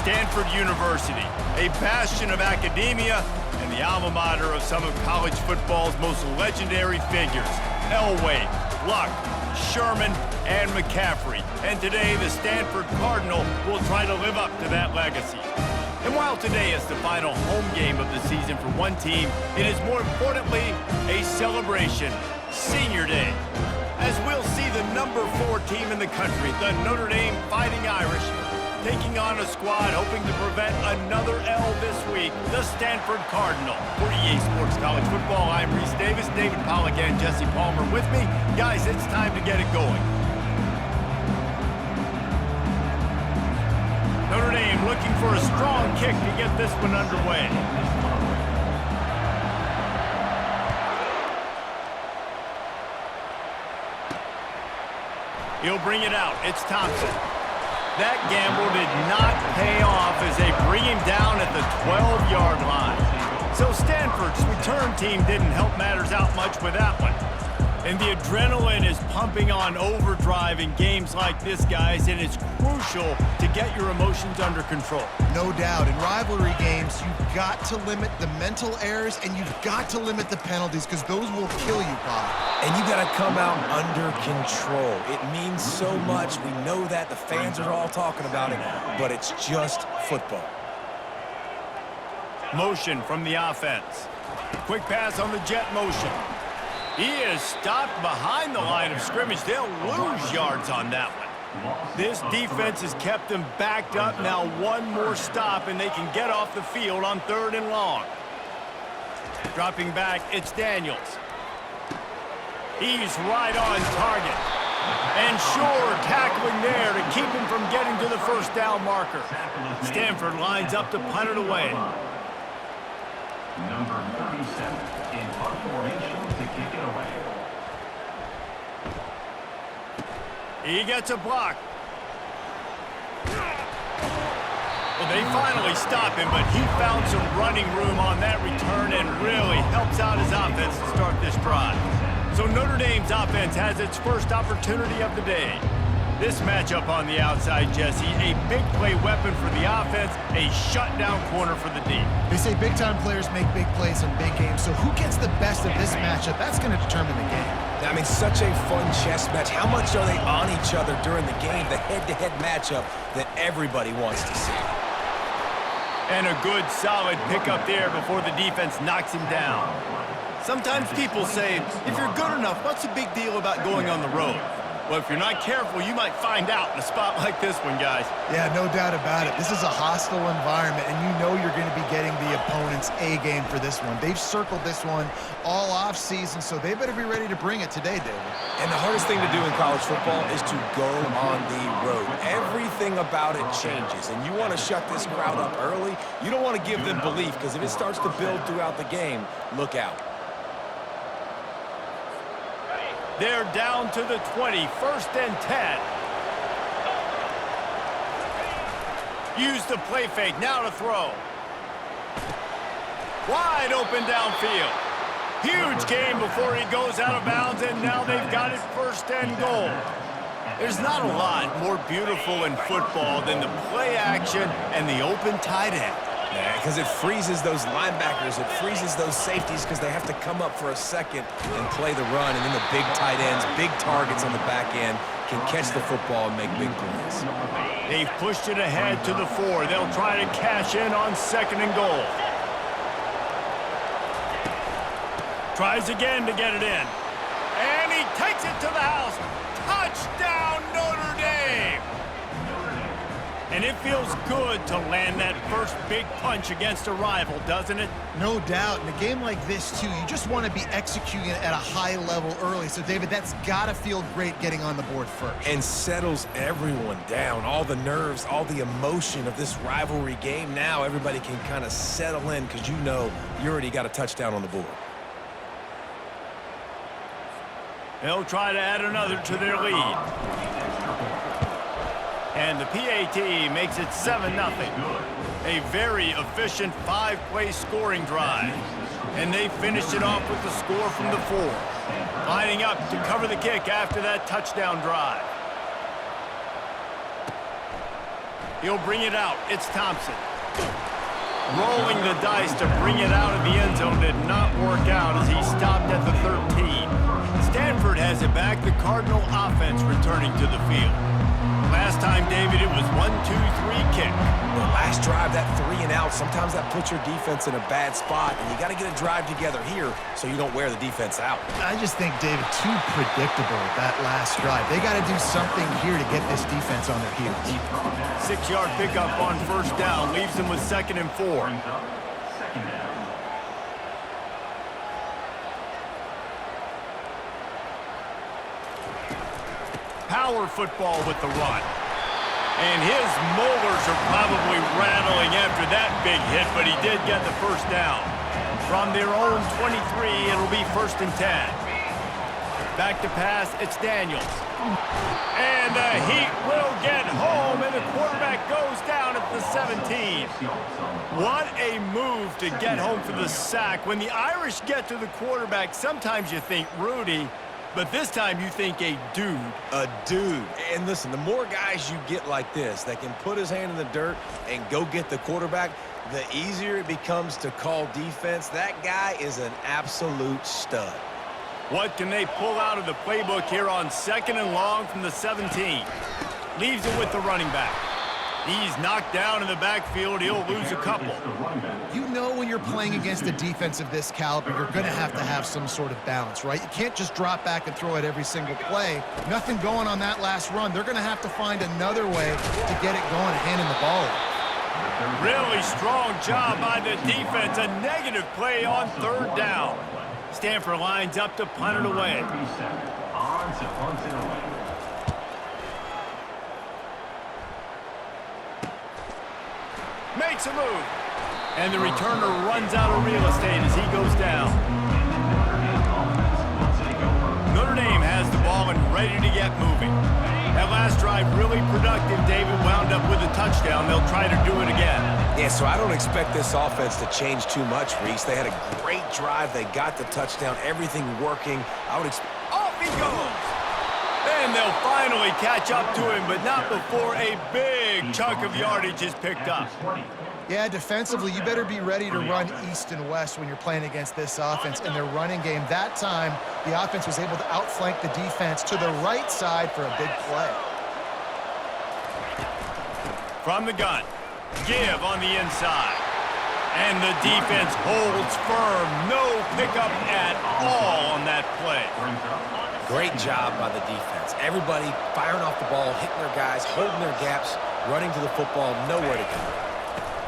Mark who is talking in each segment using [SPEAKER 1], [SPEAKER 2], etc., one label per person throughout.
[SPEAKER 1] Stanford University, a bastion of academia and the alma mater of some of college football's most legendary figures, Elway, Luck, Sherman, and McCaffrey. And today, the Stanford Cardinal will try to live up to that legacy. And while today is the final home game of the season for one team, it is more importantly a celebration, Senior Day. As we'll see the number 4 team in the country, the Notre Dame Fighting Irish, taking on a squad hoping to prevent another L this week, the Stanford Cardinal. For EA Sports College Football, I'm Reese Davis, David Pollack and Jesse Palmer with me. Guys, it's time to get it going. Notre Dame looking for a strong kick to get this one underway. He'll bring it out. It's Thompson. That gamble did not pay off as they bring him down at the 12-yard line. So Stanford's return team didn't help matters out much with that one. And the adrenaline is pumping on overdrive in games like this, guys, and it's crucial to get your emotions under control.
[SPEAKER 2] No doubt. In rivalry games, you've got to limit the mental errors and you've got to limit the penalties because those will kill you, Bob.
[SPEAKER 3] And you got to come out under control. It means so much. We know that. The fans are all talking about it, but it's just football.
[SPEAKER 1] Motion from the offense. Quick pass on the jet motion. He is stopped behind the line of scrimmage. They'll lose yards on that one. This defense has kept them backed up. Now one more stop, and they can get off the field on 3rd and long. Dropping back, it's Daniels. He's right on target. And sure, tackling there to keep him from getting to the first down marker. Stanford lines up to punt it away.
[SPEAKER 4] Number 47 in punt formation to kick it away.
[SPEAKER 1] He gets a block. Well, they finally stop him, but he found some running room on that return and really helps out his offense to start this drive. So Notre Dame's offense has its first opportunity of the day. This matchup on the outside, Jesse, a big play weapon for the offense, a shutdown corner for the D.
[SPEAKER 2] They say big-time players make big plays in big games, so who gets the best of this matchup? That's going to determine the game.
[SPEAKER 3] I mean, such a fun chess match. How much are they on each other during the game? The head-to-head matchup that everybody wants to see.
[SPEAKER 1] And a good, solid pickup there before the defense knocks him down. Sometimes people say, if you're good enough, what's the big deal about going on the road? Well, if you're not careful, you might find out in a spot like this one, guys.
[SPEAKER 2] Yeah, no doubt about it. This is a hostile environment, and you know you're going to be getting the opponent's A-game for this one. They've circled this one all off-season, so they better be ready to bring it today, David.
[SPEAKER 3] And the hardest thing to do in college football is to go on the road. Everything about it changes, and you want to shut this crowd up early. You don't want to give them belief, because if it starts to build throughout the game, look out.
[SPEAKER 1] They're down to the 20, 1st and 10. Use the play fake, now to throw. Wide open downfield. Huge game before he goes out of bounds, and now they've got it 1st and goal. There's not a lot more beautiful in football than the play action and the open tight end.
[SPEAKER 3] Yeah, because it freezes those linebackers. It freezes those safeties because they have to come up for a second and play the run. And then the big tight ends, big targets on the back end can catch the football and make big plays.
[SPEAKER 1] They've pushed it ahead to the 4. They'll try to cash in on 2nd and goal. Tries again to get it in. And he takes it to the house. Touchdown, Notre Dame! And it feels good to land that first big punch against a rival, doesn't it?
[SPEAKER 2] No doubt. In a game like this, too, you just want to be executing at a high level early. So, David, that's got to feel great getting on the board first.
[SPEAKER 3] And settles everyone down. All the nerves, all the emotion of this rivalry game. Now everybody can kind of settle in because you know you already got a touchdown on the board.
[SPEAKER 1] They'll try to add another to their lead. And the PAT makes it 7-0. A very efficient 5-play scoring drive. And they finished it off with the score from the 4. Lining up to cover the kick after that touchdown drive. He'll bring it out. It's Thompson. Rolling the dice to bring it out of the end zone did not work out as he stopped at the 13. Stanford has it back. The Cardinal offense returning to the field. Last time, David, it was 1-2-3 kick.
[SPEAKER 3] The last drive, that 3 and out, sometimes that puts your defense in a bad spot, and you got to get a drive together here so you don't wear the defense out.
[SPEAKER 2] I just think, David, too predictable that last drive. They got to do something here to get this defense on their heels.
[SPEAKER 1] 6-yard pickup on first down leaves them with 2nd and 4.
[SPEAKER 4] Second down.
[SPEAKER 1] Power football with the run. And his molars are probably rattling after that big hit, but he did get the first down. From their own 23, it'll be 1st and 10. Back to pass, it's Daniels. And the Heat will get home, and the quarterback goes down at the 17. What a move to get home for the sack. When the Irish get to the quarterback, sometimes you think Rudy, but this time you think a dude.
[SPEAKER 3] A dude. And listen, the more guys you get like this that can put his hand in the dirt and go get the quarterback, the easier it becomes to call defense. That guy is an absolute stud.
[SPEAKER 1] What can they pull out of the playbook here on 2nd and long from the 17? Leaves it with the running back. He's knocked down in the backfield. He'll lose a couple.
[SPEAKER 2] You know when you're playing against a defense of this caliber, you're going to have some sort of balance, right? You can't just drop back and throw it every single play. Nothing going on that last run. They're going to have to find another way to get it going, handing the ball off.
[SPEAKER 1] Really strong job by the defense. A negative play on 3rd down. Stanford lines up to punt it away.
[SPEAKER 4] On to punt it away.
[SPEAKER 1] Makes a move. And the returner runs out of real estate as he goes down. Notre Dame has the ball and ready to get moving. That last drive really productive. David wound up with a touchdown. They'll try to do it again.
[SPEAKER 3] Yeah, so I don't expect this offense to change too much, Reese. They had a great drive. They got the touchdown. Everything working. I would expect...
[SPEAKER 1] Off he goes. And they'll finally catch up to him, but not before a big chunk of yardage is picked up.
[SPEAKER 2] Yeah, defensively, you better be ready to run east and west when you're playing against this offense. In their running game, that time, the offense was able to outflank the defense to the right side for a big play.
[SPEAKER 1] From the gun, give on the inside. And the defense holds firm. No pickup at all on that play.
[SPEAKER 3] Great job by the defense. Everybody firing off the ball, hitting their guys, holding their gaps, running to the football, nowhere to go.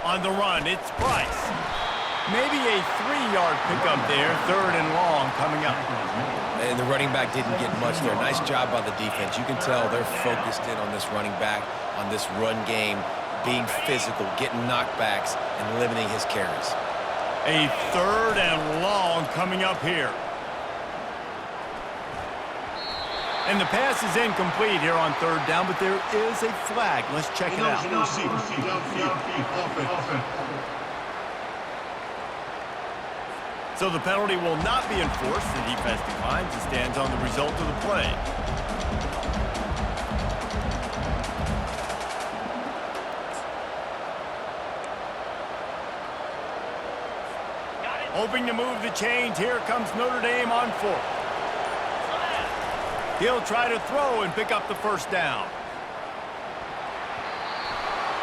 [SPEAKER 1] On the run, it's Price. Maybe a 3-yard pickup there, 3rd and long coming up.
[SPEAKER 3] And the running back didn't get much there. Nice job by the defense. You can tell they're focused in on this running back, on this run game, being physical, getting knockbacks, and limiting his carries.
[SPEAKER 1] A 3rd and long coming up here. And the pass is incomplete here on 3rd down, but there is a flag. Let's check it out. So the penalty will not be enforced. The defense declines and stands on the result of the play. Hoping to move the chains. Here comes Notre Dame on 4th. He'll try to throw and pick up the 1st down.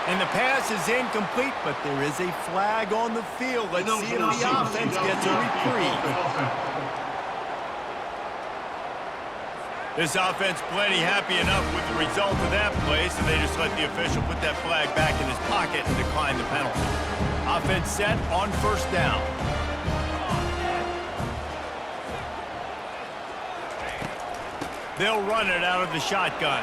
[SPEAKER 1] And the pass is incomplete, but there is a flag on the field. Let's see if the offense gets a reprieve. This offense plenty happy enough with the result of that play, so they just let the official put that flag back in his pocket and decline the penalty. Offense set on 1st down. They'll run it out of the shotgun.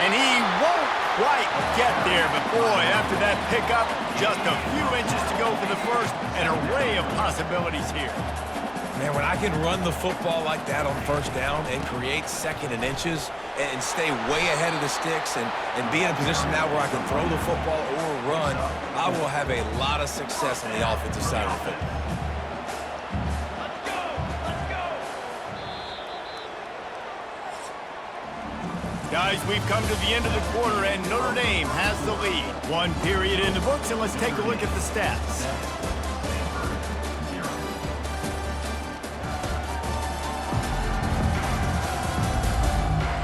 [SPEAKER 1] And he won't quite get there, but boy, after that pickup, just a few inches to go for the 1st, an array of possibilities here.
[SPEAKER 3] Man, when I can run the football like that on 1st down and create 2nd and inches and stay way ahead of the sticks and be in a position now where I can throw the football or run, I will have a lot of success on the offensive side of the football.
[SPEAKER 1] Guys, we've come to the end of the quarter, and Notre Dame has the lead. One period in the books, and let's take a look at the stats.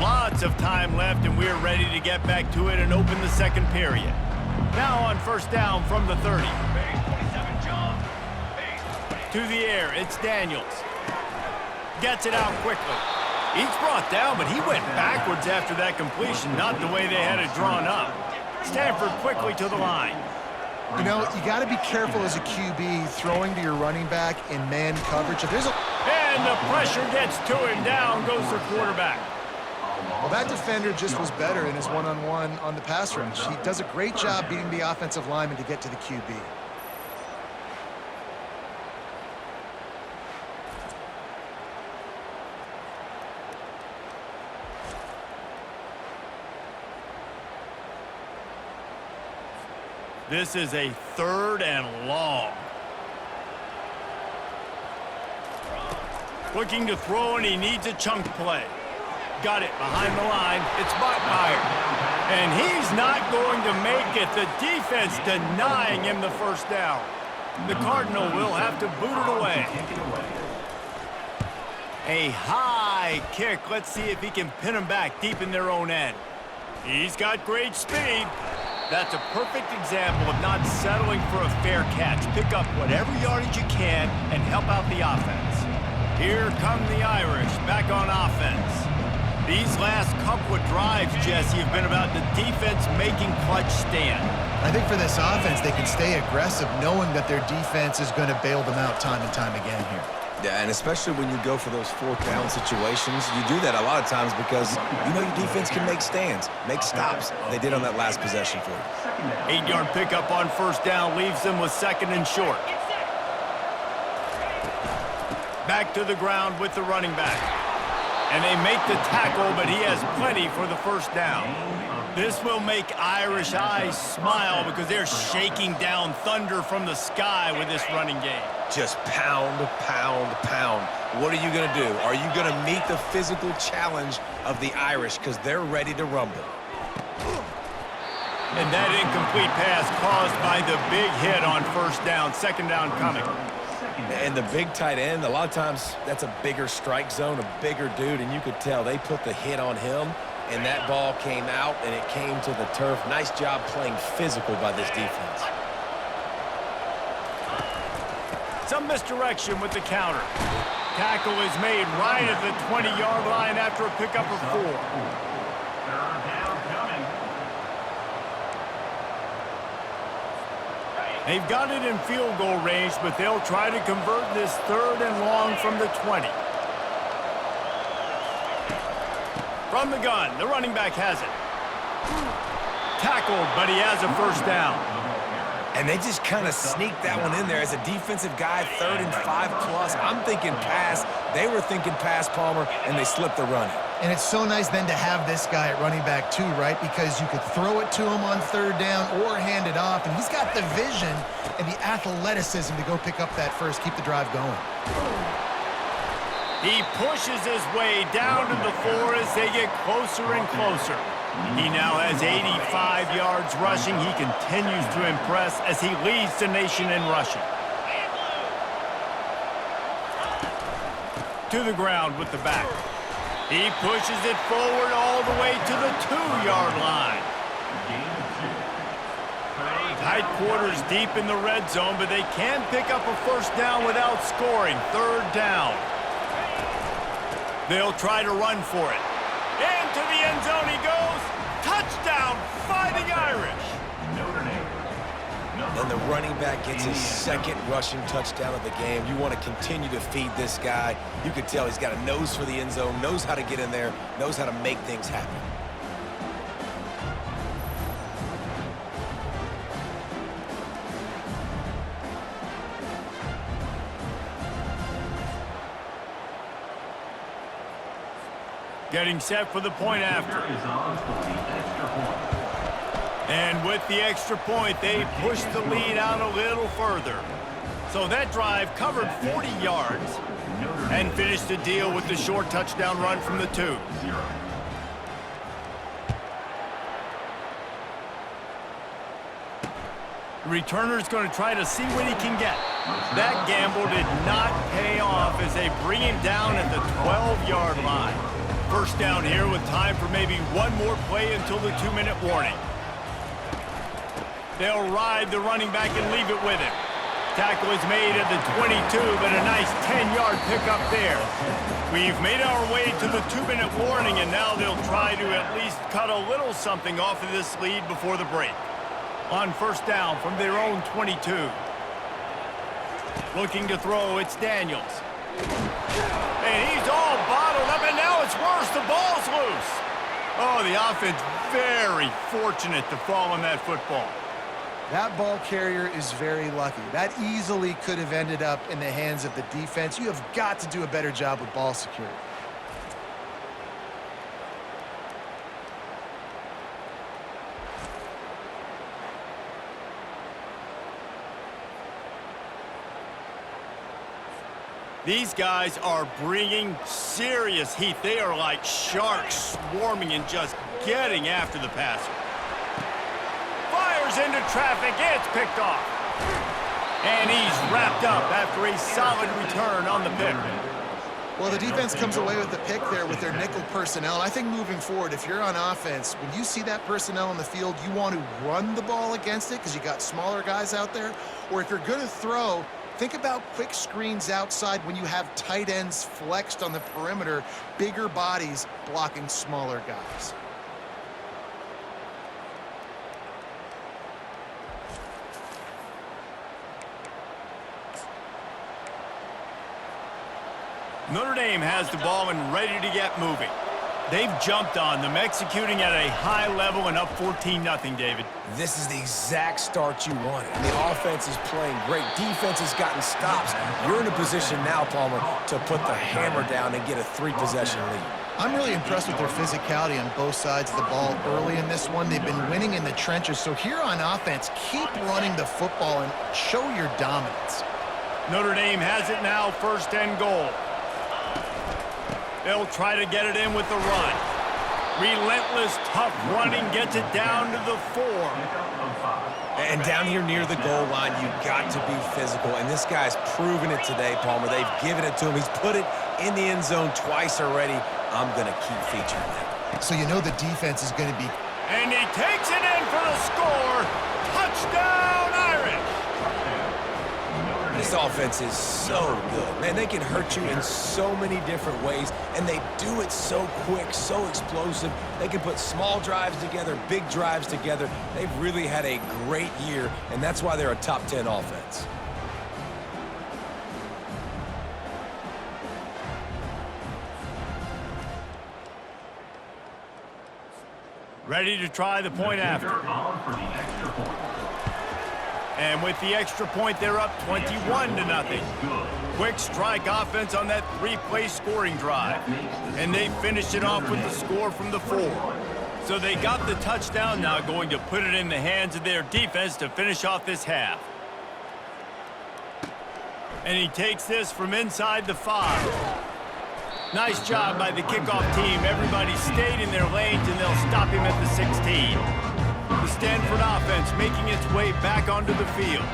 [SPEAKER 1] Lots of time left, and we're ready to get back to it and open the second period. Now on first down from the 30. To the air, it's Daniels. Gets it out quickly. He's brought down, but he went backwards after that completion, not the way they had it drawn up. Stanford quickly to the line.
[SPEAKER 2] You know, you got to be careful as a QB throwing to your running back in man coverage. If there's a...
[SPEAKER 1] And the pressure gets to him. Down goes the quarterback.
[SPEAKER 2] Well, that defender just was better in his one-on-one on the pass rush. He does a great job beating the offensive lineman to get to the QB.
[SPEAKER 1] This is a 3rd and long. Looking to throw, and he needs a chunk play. Got it behind the line. It's Bachmeier. And he's not going to make it. The defense denying him the first down. The Cardinal will have to boot it away. A high kick. Let's see if he can pin him back deep in their own end. He's got great speed. That's a perfect example of not settling for a fair catch. Pick up whatever yardage you can and help out the offense. Here come the Irish back on offense. These last couple of drives, Jesse, have been about the defense making clutch stand.
[SPEAKER 2] I think for this offense, they can stay aggressive knowing that their defense is going to bail them out time and time again here.
[SPEAKER 3] Yeah, and especially when you go for those 4th down situations, you do that a lot of times because you know your defense can make stands, make stops. They did on that last possession for you.
[SPEAKER 1] 8-yard pickup on first down leaves them with 2nd and short. Back to the ground with the running back. And they make the tackle, but he has plenty for the first down. This will make Irish eyes smile because they're shaking down thunder from the sky with this running game.
[SPEAKER 3] Just pound, pound, pound. What are you going to do? Are you going to meet the physical challenge of the Irish because they're ready to rumble?
[SPEAKER 1] And that incomplete pass caused by the big hit on first down. 2nd down coming.
[SPEAKER 3] And the big tight end, a lot of times that's a bigger strike zone, a bigger dude, and you could tell they put the hit on him, and that ball came out, and it came to the turf. Nice job playing physical by this defense.
[SPEAKER 1] Some misdirection with the counter. Tackle is made right at the 20-yard line after a pickup of 4.
[SPEAKER 4] 3rd down coming.
[SPEAKER 1] They've got it in field goal range, but they'll try to convert this 3rd and long from the 20. From the gun, the running back has it. Tackled, but he has a first down.
[SPEAKER 3] And they just kind of sneaked that one in there as a defensive guy, 3rd and 5+. I'm thinking pass. They were thinking pass, Palmer, and they slipped the running.
[SPEAKER 2] And it's so nice then to have this guy at running back too, right? Because you could throw it to him on 3rd down or hand it off, and he's got the vision and the athleticism to go pick up that first, keep the drive going.
[SPEAKER 1] He pushes his way down to the 4 as they get closer and closer. He now has 85 yards rushing. He continues to impress as he leads the nation in rushing. To the ground with the back. He pushes it forward all the way to the 2-yard line. Tight quarters deep in the red zone, but they can pick up a first down without scoring. 3rd down. They'll try to run for it. Into the end zone he goes. Touchdown, Fighting Irish.
[SPEAKER 4] Notre Dame.
[SPEAKER 3] And the running back gets his 2nd rushing touchdown of the game. You want to continue to feed this guy. You could tell he's got a nose for the end zone, knows how to get in there, knows how to make things happen.
[SPEAKER 1] Getting set for the point after.
[SPEAKER 4] Is on for the extra point.
[SPEAKER 1] And with the extra point, they push the lead out a little further. So that drive covered 40 yards and finished the deal with the short touchdown run from the 2. The returner's going to try to see what he can get. That gamble did not pay off as they bring him down at the 12-yard line. First down here with time for maybe one more play until the 2-minute warning. They'll ride the running back and leave it with him. Tackle is made at the 22, but a nice 10-yard pickup there. We've made our way to the 2-minute warning, and now they'll try to at least cut a little something off of this lead before the break. On first down from their own 22. Looking to throw, it's Daniels. And he's all bottled up, and now it's worse. The ball's loose. Oh, the offense very fortunate to fall on that football.
[SPEAKER 2] That ball carrier is very lucky. That easily could have ended up in the hands of the defense. You have got to do a better job with ball security.
[SPEAKER 1] These guys are bringing serious heat. They are like sharks swarming and just getting after the passer. Fires into traffic. It's picked off. And he's wrapped up after a solid return on the pick.
[SPEAKER 2] Well, the defense comes away with the pick there with their nickel personnel. I think moving forward, if you're on offense, when you see that personnel on the field, you want to run the ball against it because you got smaller guys out there. Or if you're going to throw, think about quick screens outside when you have tight ends flexed on the perimeter, bigger bodies blocking smaller guys.
[SPEAKER 1] Notre Dame has the ball and ready to get moving. They've jumped on them, executing at a high level and up 14-0, David.
[SPEAKER 3] This is the exact start you wanted. The offense is playing great. Defense has gotten stops. You're in a position now, Palmer, to put the hammer down and get a 3-possession lead.
[SPEAKER 2] I'm really impressed with their physicality on both sides of the ball early in this one. They've been winning in the trenches. So here on offense, keep running the football and show your dominance.
[SPEAKER 1] Notre Dame has it now, 1st and goal. They'll try to get it in with the run. Relentless, tough running gets it down to the 4.
[SPEAKER 3] And down here near the goal line, you've got to be physical. And this guy's proven it today, Palmer. They've given it to him. He's put it in the end zone twice already. I'm going to keep featuring that.
[SPEAKER 2] So you know the defense is going to be...
[SPEAKER 1] And he takes it in for the score. Touchdown, Irish!
[SPEAKER 3] This offense is so good. Man, they can hurt you in so many different ways, and they do it so quick, so explosive. They can put small drives together, big drives together. They've really had a great year, and that's why they're a top 10 offense.
[SPEAKER 1] Ready to try the point after. And with the extra point, they're up 21-0. Quick strike offense on that 3-play scoring drive. And they finished it off with the score from the 4. So they got the touchdown, now going to put it in the hands of their defense to finish off this half. And he takes this from inside the 5. Nice job by the kickoff team. Everybody stayed in their lanes, and they'll stop him at the 16. The Stanford offense making its way back onto the field.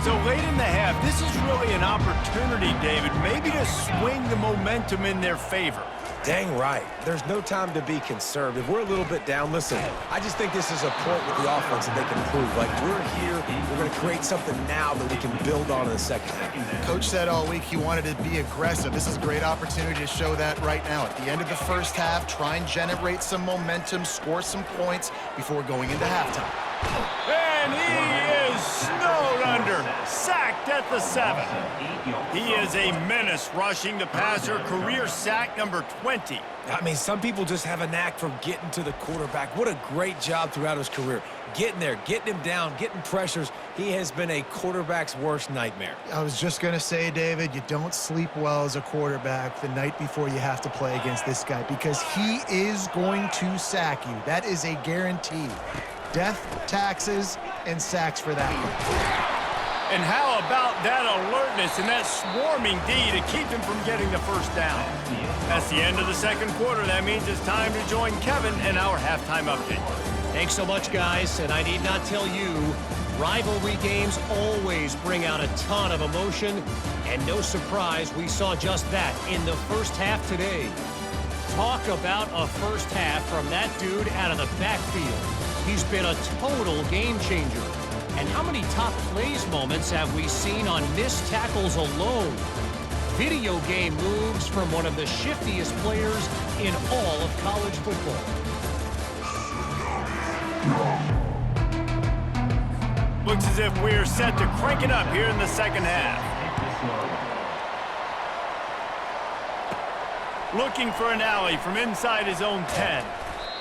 [SPEAKER 1] So late in the half, this is really an opportunity, David, maybe to swing the momentum in their favor.
[SPEAKER 3] Dang right. There's no time to be conservative. We're a little bit down. Listen, I just think this is a point with the offense that they can prove. Like, we're here, we're going to create something now that we can build on in the second half.
[SPEAKER 2] Coach said all week he wanted to be aggressive. This is a great opportunity to show that right now. At the end of the first half, try and generate some momentum, score some points before going into halftime.
[SPEAKER 1] And he is snowed under, sacked at the 7. He is a menace rushing the passer, career sack number 20.
[SPEAKER 3] I mean, some people just have a knack for getting to the quarterback. What a great job throughout his career. Getting there, getting him down, getting pressures. He has been a quarterback's worst nightmare.
[SPEAKER 2] I was just going to say, David, you don't sleep well as a quarterback the night before you have to play against this guy because he is going to sack you. That is a guarantee. Death, taxes, and sacks for that one.
[SPEAKER 1] And how about that alertness and that swarming D to keep him from getting the first down? That's the end of the second quarter. That means it's time to join Kevin in our halftime update.
[SPEAKER 5] Thanks so much, guys, and I need not tell you, Rivalry games always bring out a ton of emotion, and no surprise we saw just that in the first half today. Talk about a first half from that dude out of the backfield. He's been a total game changer. And how many top plays moments have we seen on missed tackles alone? Video game moves from one of the shiftiest players in all of college football.
[SPEAKER 1] Looks as if we're set to crank it up here in the second half. Looking for an alley from inside his own 10.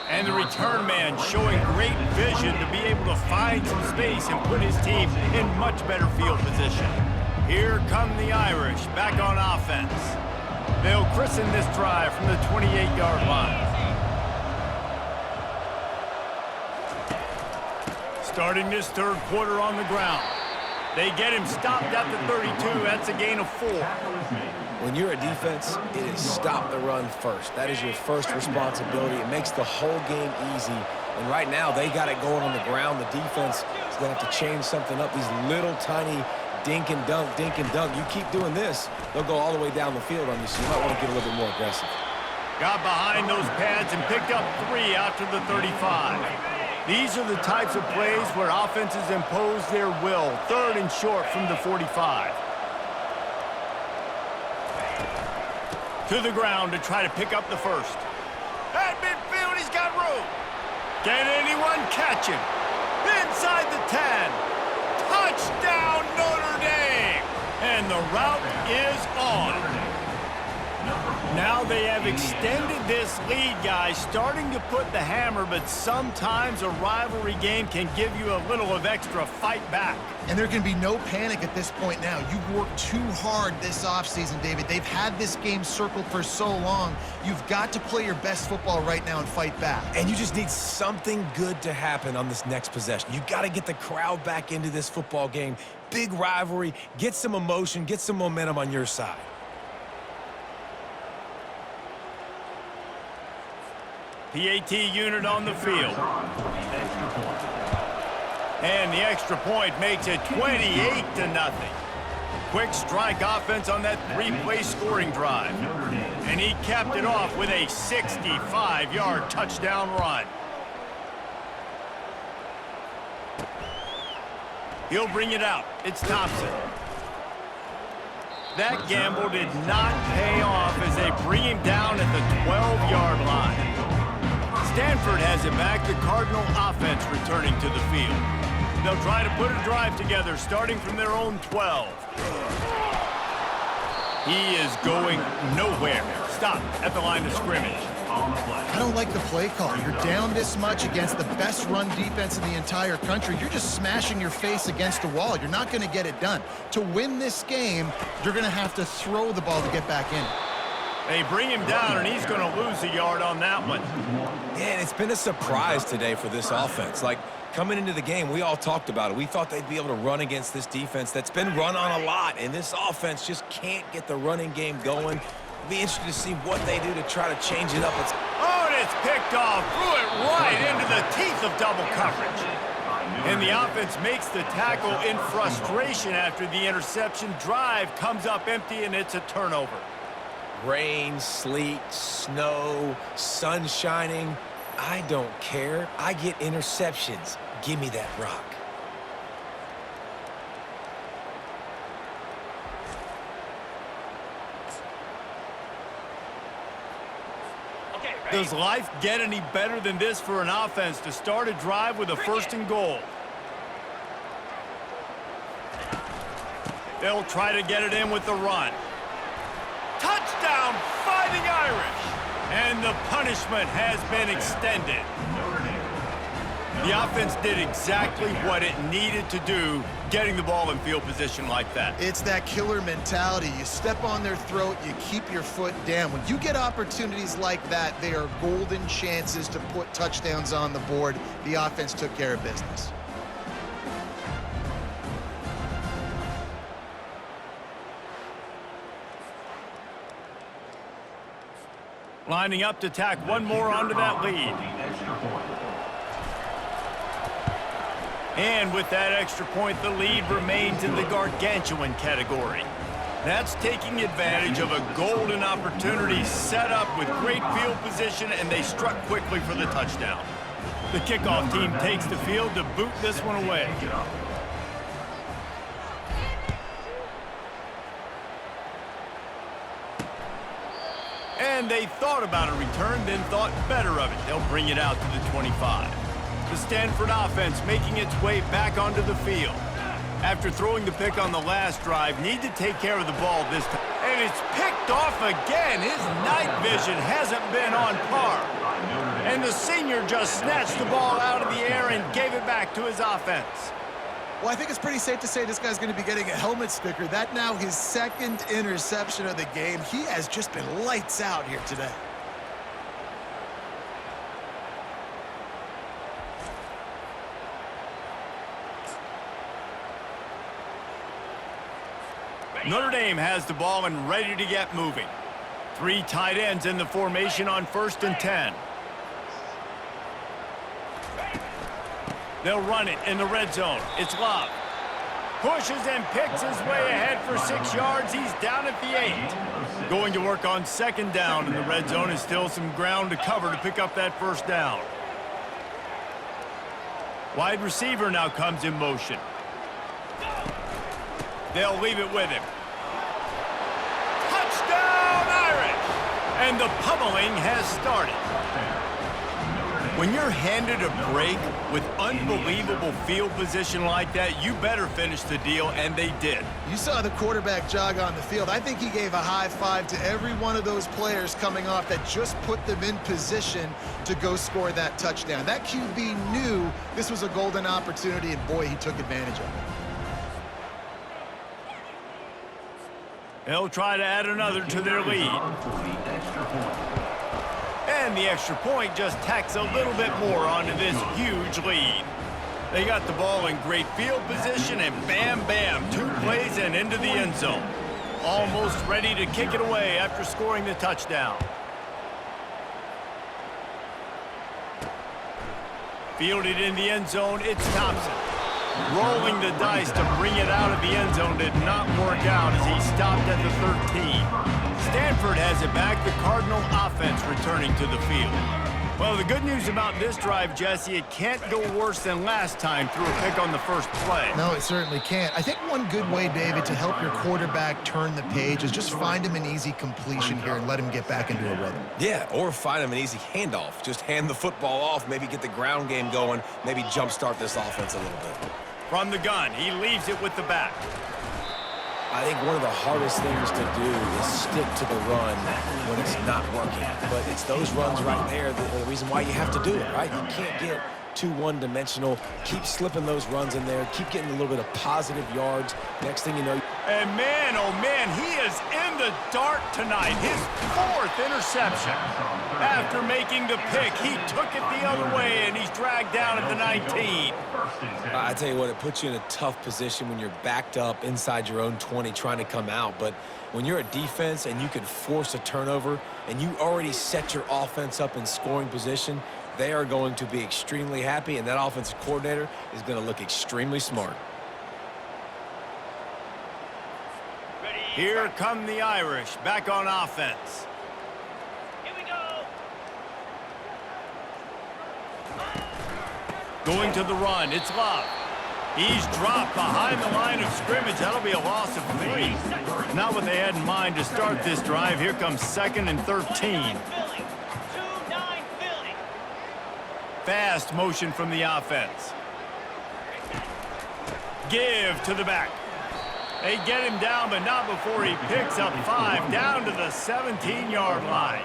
[SPEAKER 1] And the return man showing great vision to be able to find some space and put his team in much better field position. Here come the Irish back on offense. They'll christen this drive from the 28-yard line. Starting this third quarter on the ground. They get him stopped at the 32. That's a gain of 4.
[SPEAKER 3] When you're a defense, it is stop the run first. That is your first responsibility. It makes the whole game easy. And right now, they got it going on the ground. The defense is going to have to change something up. These little tiny dink and dunk, dink and dunk. You keep doing this, they'll go all the way down the field on you, so you might want to get a little bit more aggressive.
[SPEAKER 1] Got behind those pads and picked up 3 after the 35. These are the types of plays where offenses impose their will. 3rd and short from the 45. To the ground to try to pick up the first. At midfield, he's got room. Can anyone catch him? Inside the 10. Touchdown, Notre Dame! And the route is on. Now they have extended this lead, guys, starting to put the hammer, but sometimes a rivalry game can give you a little of extra fight back.
[SPEAKER 2] And there can be no panic at this point now. You've worked too hard this offseason, David. They've had this game circled for so long. You've got to play your best football right now and fight back.
[SPEAKER 3] And you just need something good to happen on this next possession. You got to get the crowd back into this football game. Big rivalry, get some emotion, get some momentum on your side.
[SPEAKER 1] PAT unit on the field. And the extra point makes it 28-0. Quick strike offense on that 3-play scoring drive. And he capped it off with a 65-yard touchdown run. He'll bring it out. It's Thompson. That gamble did not pay off as they bring him down at the 12-yard line. Stanford has it back, the Cardinal offense returning to the field. They'll try to put a drive together, starting from their own 12. He is going nowhere. Stop at the line of scrimmage.
[SPEAKER 2] I don't like the play call. You're down this much against the best run defense in the entire country. You're just smashing your face against the wall. You're not going to get it done. To win this game, you're going to have to throw the ball to get back in.
[SPEAKER 1] They bring him down, and he's going to lose a yard on that one.
[SPEAKER 3] Yeah, and it's been a surprise today for this offense. Like, coming into the game, we all talked about it. We thought they'd be able to run against this defense that's been run on a lot, and this offense just can't get the running game going. It'll be interesting to see what they do to try to change it up.
[SPEAKER 1] Oh, and it's picked off. Threw it right into the teeth of double coverage. And the offense makes the tackle in frustration after the interception. Drive comes up empty, and it's a turnover.
[SPEAKER 3] Rain, sleet, snow, sun shining. I don't care. I get interceptions. Give me that rock.
[SPEAKER 1] Does life get any better than this for an offense to start a drive with a 1st and goal? They'll try to get it in with the run. Touchdown, Fighting Irish! And the punishment has been extended. The offense did exactly what it needed to do, getting the ball in field position like that.
[SPEAKER 2] It's that killer mentality. You step on their throat, you keep your foot down. When you get opportunities like that, they are golden chances to put touchdowns on the board. The offense took care of business.
[SPEAKER 1] Lining up to tack one more onto that lead. And with that extra point, the lead remains in the gargantuan category. That's taking advantage of a golden opportunity set up with great field position, and they struck quickly for the touchdown. The kickoff team takes the field to boot this one away. And they thought about a return, then thought better of it. They'll bring it out to the 25. The Stanford offense making its way back onto the field. After throwing the pick on the last drive, need to take care of the ball this time. And it's picked off again. His night vision hasn't been on par. And the senior just snatched the ball out of the air and gave it back to his offense.
[SPEAKER 2] Well, I think it's pretty safe to say this guy's going to be getting a helmet sticker. That now his second interception of the game. He has just been lights out here today.
[SPEAKER 1] Notre Dame has the ball and ready to get moving. 3 tight ends in the formation on 1st and 10. They'll run it in the red zone. It's Love. Pushes and picks his way ahead for 6 yards. He's down at the 8. Going to work on 2nd down in the red zone is still some ground to cover to pick up that 1st down. Wide receiver now comes in motion. They'll leave it with him. Touchdown, Irish! And the pummeling has started. When you're handed a break with unbelievable field position like that, you better finish the deal, and they did.
[SPEAKER 2] You saw the quarterback jog on the field. I think he gave a high five to every one of those players coming off that just put them in position to go score that touchdown. That QB knew this was a golden opportunity, and boy, he took advantage of it.
[SPEAKER 1] They'll try to add another to their lead. And the extra point just tacks a little bit more onto this huge lead. They got the ball in great field position, and bam, bam, 2 plays and into the end zone. Almost ready to kick it away after scoring the touchdown. Fielded in the end zone, it's Thompson. Rolling the dice to bring it out of the end zone did not work out as he stopped at the 13. Stanford has it back, the Cardinal offense returning to the field. Well, the good news about this drive, Jesse, it can't go worse than last time through a pick on the first play.
[SPEAKER 2] No, it certainly can't. I think one good way, David, to help your quarterback turn the page is just find him an easy completion here and let him get back into a rhythm.
[SPEAKER 3] Yeah, or find him an easy handoff. Just hand the football off, maybe get the ground game going, maybe jumpstart this offense a little bit.
[SPEAKER 1] From the gun, he leaves it with the back.
[SPEAKER 3] I think one of the hardest things to do is stick to the run when it's not working. But it's those runs right there the reason why you have to do it, right? You can't get too one-dimensional. Keep slipping those runs in there. Keep getting a little bit of positive yards. Next thing you know...
[SPEAKER 1] And man, oh man, he is in the dark tonight. His 4th interception. After making the pick, he took it the other way, and he's dragged down at the 19.
[SPEAKER 3] I tell you what, it puts you in a tough position when you're backed up inside your own 20 trying to come out. But when you're a defense and you can force a turnover and you already set your offense up in scoring position, they are going to be extremely happy, and that offensive coordinator is going to look extremely smart.
[SPEAKER 1] Here come the Irish, back on offense.
[SPEAKER 6] Here we go.
[SPEAKER 1] Going to the run, it's Love. He's dropped behind the line of scrimmage. That'll be a loss of 3. Not what they had in mind to start this drive. Here comes 2nd and 13. Fast motion from the offense. Give to the back. They get him down, but not before he picks up 5 down to the 17-yard line.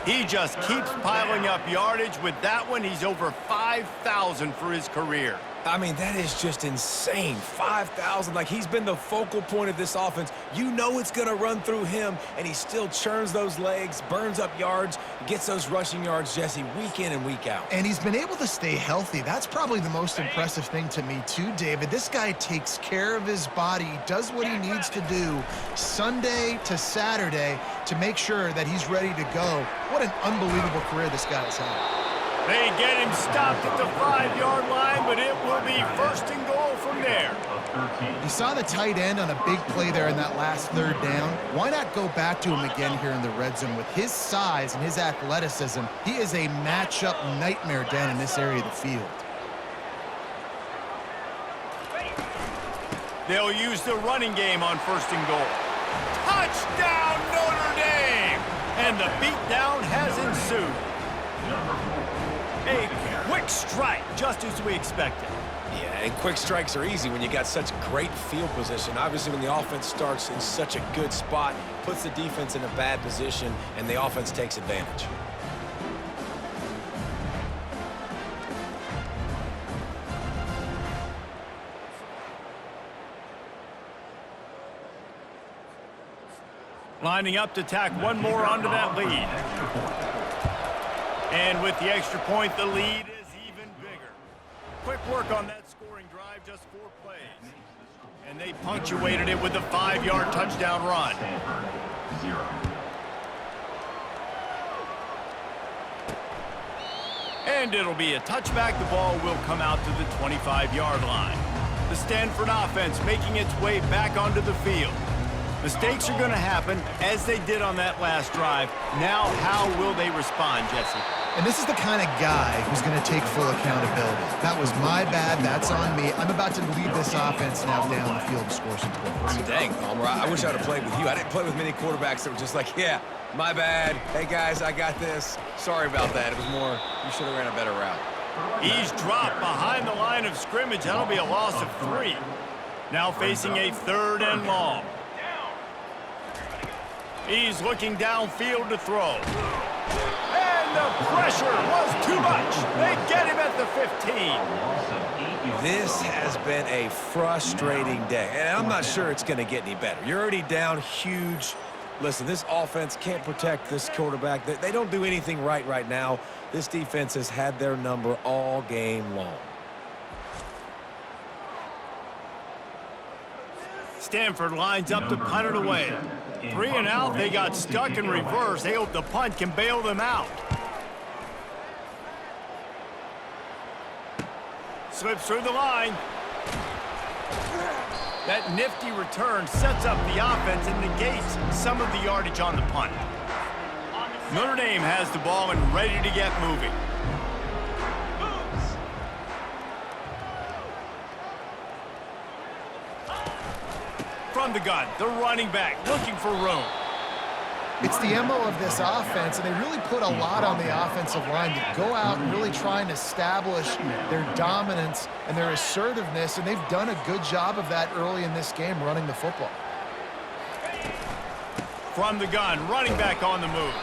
[SPEAKER 1] He just keeps piling up yardage. With that one, he's over 5,000 for his career.
[SPEAKER 3] I mean, that is just insane. 5,000, like he's been the focal point of this offense. You know it's going to run through him, and he still churns those legs, burns up yards, gets those rushing yards, Jesse, week in and week out.
[SPEAKER 2] And he's been able to stay healthy. That's probably the most impressive thing to me, too, David. This guy takes care of his body, does what he needs to do Sunday to Saturday to make sure that he's ready to go. What an unbelievable career this guy has had.
[SPEAKER 1] They get him stopped at the 5-yard line, but it will be first and goal from there.
[SPEAKER 2] You saw the tight end on a big play there in that last third down. Why not go back to him again here in the red zone? With his size and his athleticism, he is a matchup nightmare down in this area of the field.
[SPEAKER 1] They'll use the running game on first and goal. Touchdown, Notre Dame! And the beatdown has ensued. A quick strike, just as we expected.
[SPEAKER 3] Yeah, and quick strikes are easy when you got such great field position. Obviously, when the offense starts in such a good spot, puts the defense in a bad position, and the offense takes advantage.
[SPEAKER 1] Lining up to tack one more onto that lead. And with the extra point, the lead is even bigger. Quick work on that scoring drive, just 4 plays. And they punctuated it with a 5-yard touchdown run. And it'll be a touchback. The ball will come out to the 25-yard line. The Stanford offense making its way back onto the field. Mistakes are going to happen, as they did on that last drive. Now, how will they respond, Jesse?
[SPEAKER 2] And this is the kind of guy who's going to take full accountability. That was my bad. That's on me. I'm about to lead this offense now down the field to score some points.
[SPEAKER 3] Dang, Palmer, I wish I would have played with you. I didn't play with many quarterbacks that were just like, yeah, my bad. Hey, guys, I got this. Sorry about that. It was more, you should have ran a better route.
[SPEAKER 1] He's dropped behind the line of scrimmage. That'll be a loss of 3. Now facing a 3rd and long. He's looking downfield to throw. And the pressure was too much. They get him at the 15.
[SPEAKER 3] This has been a frustrating day, and I'm not sure it's going to get any better. You're already down huge. Listen, this offense can't protect this quarterback. They don't do anything right now. This defense has had their number all game long.
[SPEAKER 1] Stanford lines up to punt it away. 3 and out, they got stuck in reverse. They hope the punt can bail them out. Slips through the line. That nifty return sets up the offense and negates some of the yardage on the punt. Notre Dame has the ball and ready to get moving. From the gun, the running back looking for room.
[SPEAKER 2] It's the MO of this offense, and they really put a lot on the offensive line to go out and really try and establish their dominance and their assertiveness, and they've done a good job of that early in this game, running the football.
[SPEAKER 1] From the gun, running back on the move.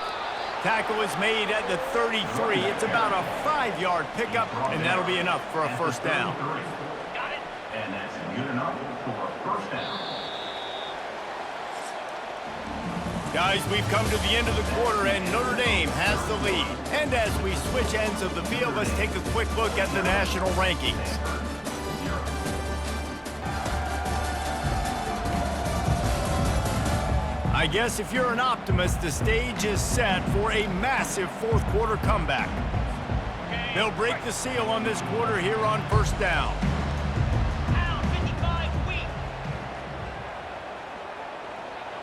[SPEAKER 1] Tackle is made at the 33. It's about a 5-yard pickup, and that'll be enough for a first down.
[SPEAKER 6] Got it.
[SPEAKER 4] And that's good enough for a first down.
[SPEAKER 1] Guys, we've come to the end of the quarter, and Notre Dame has the lead. And as we switch ends of the field, let's take a quick look at the national rankings. I guess if you're an optimist, the stage is set for a massive fourth quarter comeback. They'll break the seal on this quarter here on first down.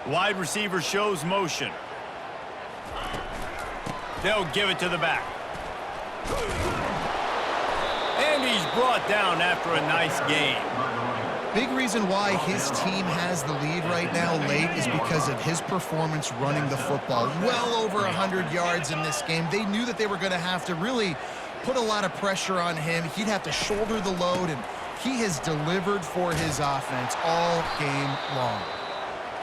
[SPEAKER 1] Wide receiver shows motion. They'll give it to the back. And he's brought down after a nice gain.
[SPEAKER 2] Big reason why his team has the lead right now late is because of his performance running the football. Well over 100 yards in this game. They knew that they were going to have to really put a lot of pressure on him. He'd have to shoulder the load, and he has delivered for his offense all game long.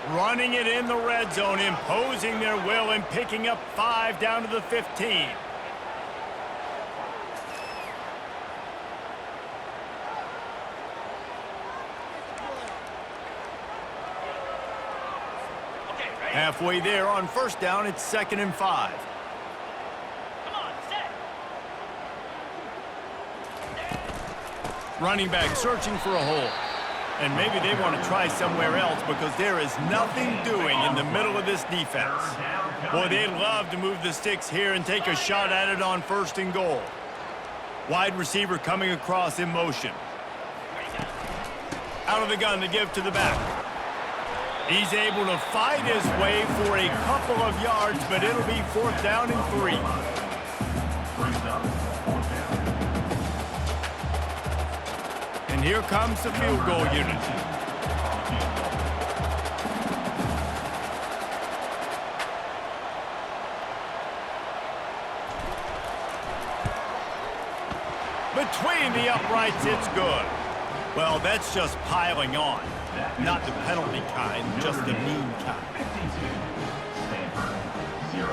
[SPEAKER 1] Running it in the red zone, imposing their will and picking up 5 down to the 15. Halfway there on first down, it's 2nd and 5.
[SPEAKER 6] Come on, set.
[SPEAKER 1] Running back searching for a hole. And maybe they want to try somewhere else because there is nothing doing in the middle of this defense. Boy, they'd love to move the sticks here and take a shot at it on 1st and goal. Wide receiver coming across in motion. Out of the gun to give to the back. He's able to fight his way for a couple of yards, but it'll be 4th down and 3. And here comes the field goal unit. Between the uprights, it's good. Well, that's just piling on. Not the penalty kind, just the mean kind.
[SPEAKER 4] 52, Stanford, 0.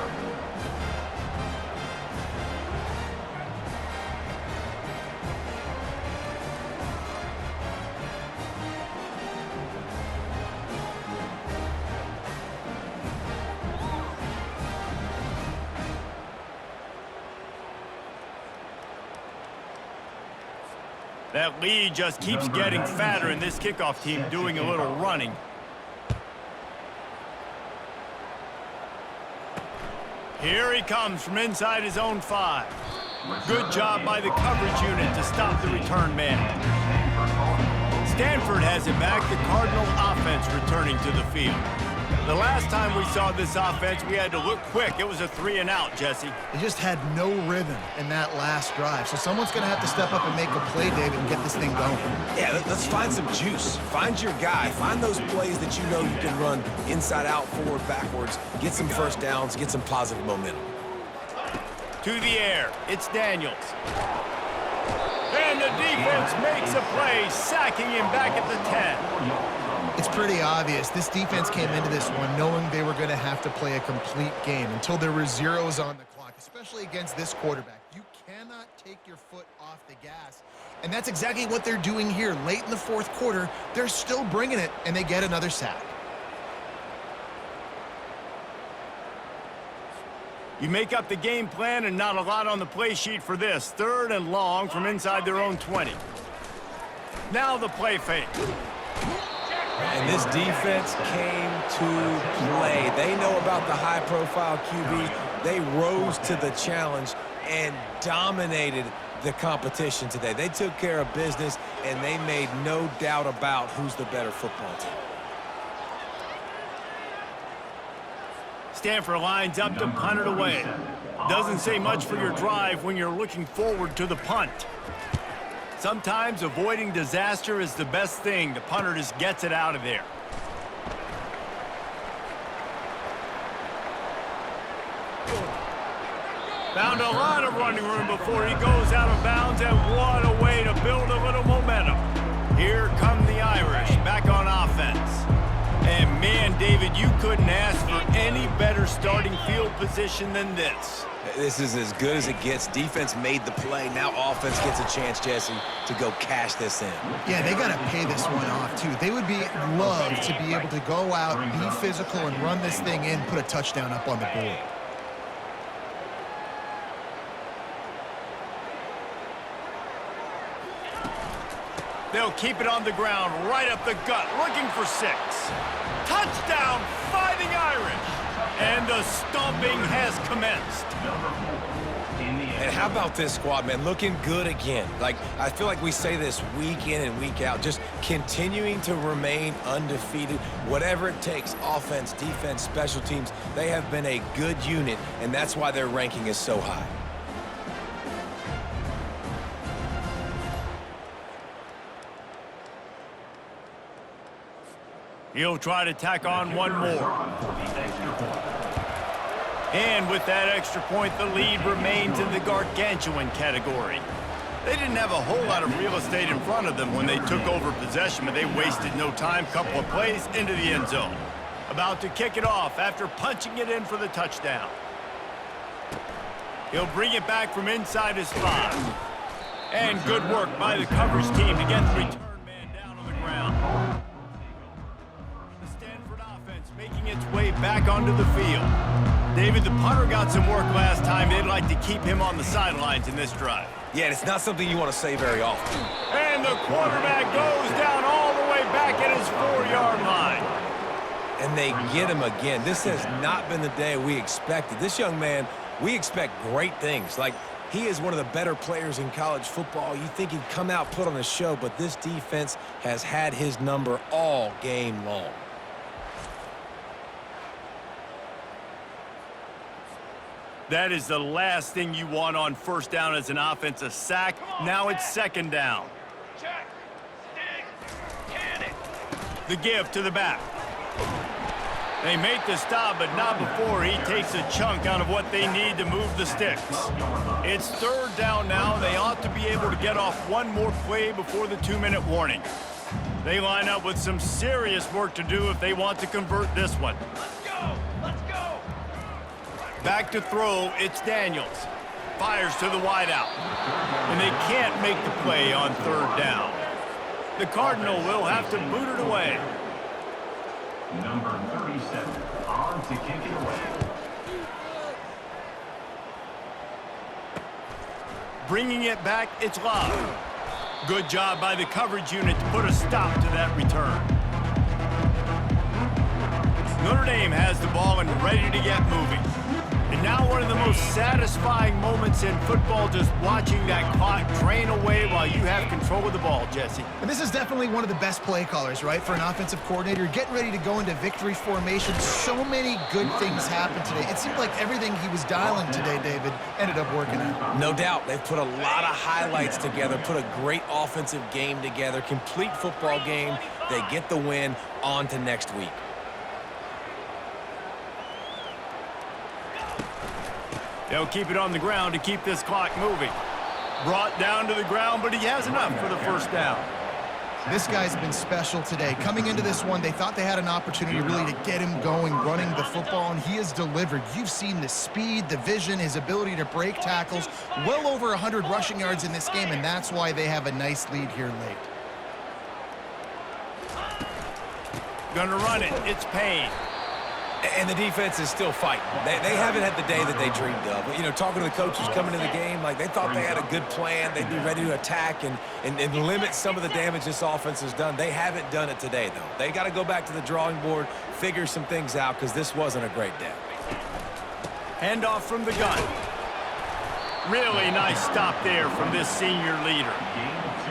[SPEAKER 1] That lead just keeps getting fatter, and this kickoff team doing a little running. Here he comes from inside his own 5. Good job by the coverage unit to stop the return man. Stanford has it back, the Cardinal offense returning to the field. The last time we saw this offense, we had to look quick. It was a 3-and-out, Jesse.
[SPEAKER 2] They just had no rhythm in that last drive. So someone's going to have to step up and make a play, David, and get this thing going.
[SPEAKER 3] Yeah, let's find some juice. Find your guy. Find those plays that you know you can run inside out, forward, backwards. Get some first downs. Get some positive momentum.
[SPEAKER 1] To the air. It's Daniels. And the defense makes a play, sacking him back at the 10.
[SPEAKER 2] It's pretty obvious. This defense came into this one knowing they were going to have to play a complete game until there were zeros on the clock, especially against this quarterback. You cannot take your foot off the gas. And that's exactly what they're doing here. Late in the 4th quarter, they're still bringing it, and they get another sack.
[SPEAKER 1] You make up the game plan and not a lot on the play sheet for this. 3rd and long from inside their own 20. Now the play fake.
[SPEAKER 3] And this defense came to play. They know about the high-profile QB. They rose to the challenge and dominated the competition today. They took care of business, and they made no doubt about who's the better football team.
[SPEAKER 1] Stanford lines up to punt it away. Doesn't say much for your drive when you're looking forward to the punt. Sometimes avoiding disaster is the best thing. The punter just gets it out of there. Found a lot of running room before he goes out of bounds, and what a way to build a little momentum. Here come the Irish back on offense. And man, David, you couldn't ask for any better starting field position than this.
[SPEAKER 3] This is as good as it gets. Defense made the play. Now offense gets a chance, Jesse, to go cash this in.
[SPEAKER 2] Yeah, they got to pay this one off, too. They would love to be able to go out, be physical, and run this thing in, put a touchdown up on the board.
[SPEAKER 1] They'll keep it on the ground, right up the gut, looking for 6. Touchdown, Fighting Irish! And the stomping has commenced.
[SPEAKER 3] And how about this squad, man? Looking good again. Like, I feel like we say this week in and week out, just continuing to remain undefeated. Whatever it takes, offense, defense, special teams, they have been a good unit, and that's why their ranking is so high.
[SPEAKER 1] He'll try to tack on one more. And with that extra point, the lead remains in the gargantuan category. They didn't have a whole lot of real estate in front of them when they took over possession, but they wasted no time. Couple of plays into the end zone. About to kick it off after punching it in for the touchdown. He'll bring it back from inside his 5. And good work by the coverage team to get the return man down on the ground. The Stanford offense making its way back onto the field. David, the punter got some work last time. They'd like to keep him on the sidelines in this drive.
[SPEAKER 3] Yeah, and it's not something you want to say very often.
[SPEAKER 1] And the quarterback goes down all the way back at his 4-yard line.
[SPEAKER 3] And they get him again. This has not been the day we expected. This young man, we expect great things. Like, He is one of the better players in college football. You think he'd come out, put on a show, but this defense has had his number all game long.
[SPEAKER 1] That is the last thing you want on first down as an offense, a sack. Now it's second down.
[SPEAKER 6] Check. Stick. Can it.
[SPEAKER 1] The give to the back. They make the stop, but not before he takes a chunk out of what they need to move the sticks. It's third down now. They ought to be able to get off one more play before the 2-minute warning. They line up with some serious work to do if they want to convert this one.
[SPEAKER 6] Let's go. Let's go.
[SPEAKER 1] Back to throw, it's Daniels. Fires to the wideout. And they can't make the play on third down. The Cardinal will have to boot it away.
[SPEAKER 4] Number 37, on to kick it away.
[SPEAKER 1] Bringing it back, it's Love. Good job by the coverage unit to put a stop to that return. Notre Dame has the ball and ready to get moving. And now one of the most satisfying moments in football, just watching that clock drain away while you have control of the ball, Jesse.
[SPEAKER 2] And this is definitely one of the best play callers, right, for an offensive coordinator. Getting ready to go into victory formation. So many good things happened today. It seemed like everything he was dialing today, David, ended up working out.
[SPEAKER 3] No doubt. They've put a lot of highlights together, put a great offensive game together, complete football game. They get the win. On to next week.
[SPEAKER 1] They'll keep it on the ground to keep this clock moving. Brought down to the ground, but he has enough for the first down.
[SPEAKER 2] This guy's been special today. Coming into this one, they thought they had an opportunity really to get him going, running the football, and he has delivered. You've seen the speed, the vision, his ability to break tackles. Well over 100 rushing yards in this game, and that's why they have a nice lead here late.
[SPEAKER 1] Gonna run it. It's Payne.
[SPEAKER 3] And the defense is still fighting. They haven't had the day that they dreamed of. You know, talking to the coaches coming to the game, like they thought they had a good plan. They'd be ready to attack and limit some of the damage this offense has done. They haven't done it today, though. They got to go back to the drawing board, figure some things out, because this wasn't a great day.
[SPEAKER 1] Handoff from the gun. Really nice stop there from this senior leader.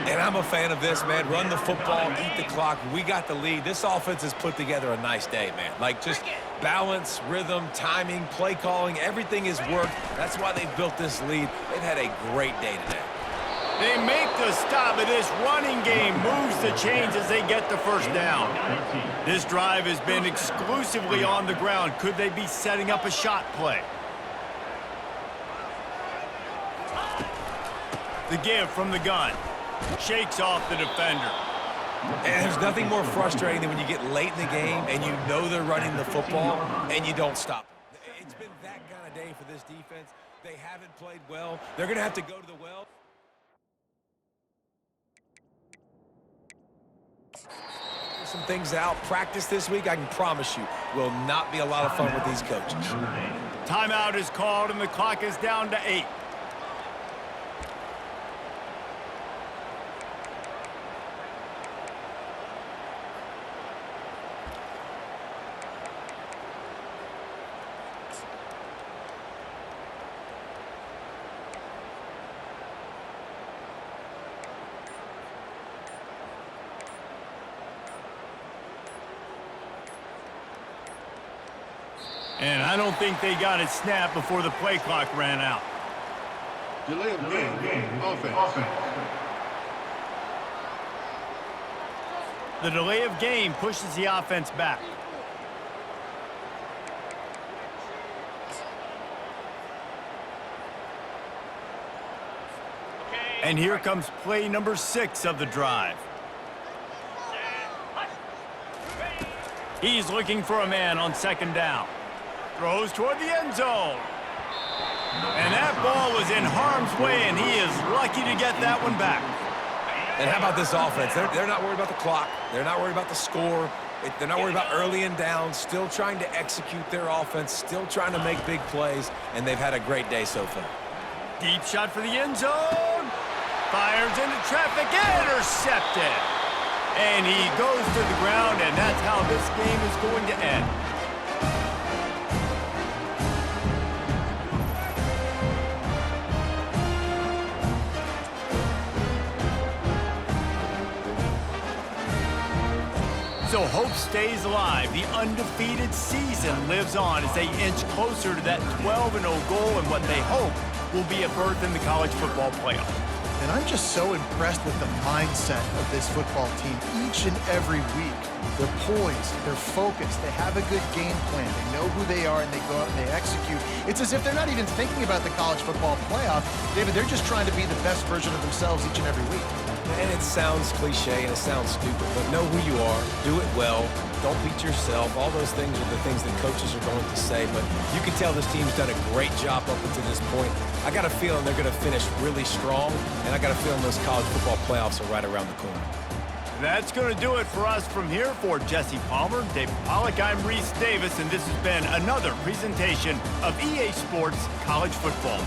[SPEAKER 3] And I'm a fan of this, man. Run the football, eat the clock. We got the lead. This offense has put together a nice day, man. Like just balance, rhythm, timing, play calling, everything has worked. That's why they've built this lead. They've had a great day today.
[SPEAKER 1] They make the stop, but this running game moves the chains as they get the first down. This drive has been exclusively on the ground. Could they be setting up a shot play? The give from the gun. Shakes off the defender.
[SPEAKER 3] And there's nothing more frustrating than when you get late in the game and you know they're running the football and you don't stop. It's been that kind of day for this defense. They haven't played well. They're going to have to go to the well. Some things out. Practice this week, I can promise you, will not be a lot of fun with these coaches.
[SPEAKER 1] Timeout is called and the clock is down to 8. And I don't think they got it snapped before the play clock ran out.
[SPEAKER 7] Delay of game, offense.
[SPEAKER 1] The delay of game pushes the offense back. And here comes play number 6 of the drive. He's looking for a man on second down. Throws toward the end zone. And that ball was in harm's way, and he is lucky to get that one back.
[SPEAKER 3] And how about this offense? They're not worried about the clock. They're not worried about the score. They're not worried about early and down. Still trying to execute their offense. Still trying to make big plays. And they've had a great day so far.
[SPEAKER 1] Deep shot for the end zone. Fires into traffic. Intercepted. And he goes to the ground, and that's how this game is going to end. So hope stays alive. The undefeated season lives on as they inch closer to that 12-0 goal and what they hope will be a berth in the college football playoff.
[SPEAKER 2] And I'm just so impressed with the mindset of this football team each and every week. They're poised, they're focused, they have a good game plan, they know who they are, and they go out and they execute. It's as if they're not even thinking about the college football playoff. David, they're just trying to be the best version of themselves each and every week.
[SPEAKER 3] And it sounds cliche and it sounds stupid, but know who you are, do it well, don't beat yourself. All those things are the things that coaches are going to say, but you can tell this team's done a great job up until this point. I got a feeling they're going to finish really strong, and I got a feeling those college football playoffs are right around the corner.
[SPEAKER 1] That's going to do it for us from here. For Jesse Palmer, David Pollack, I'm Reese Davis, and this has been another presentation of EA Sports College Football.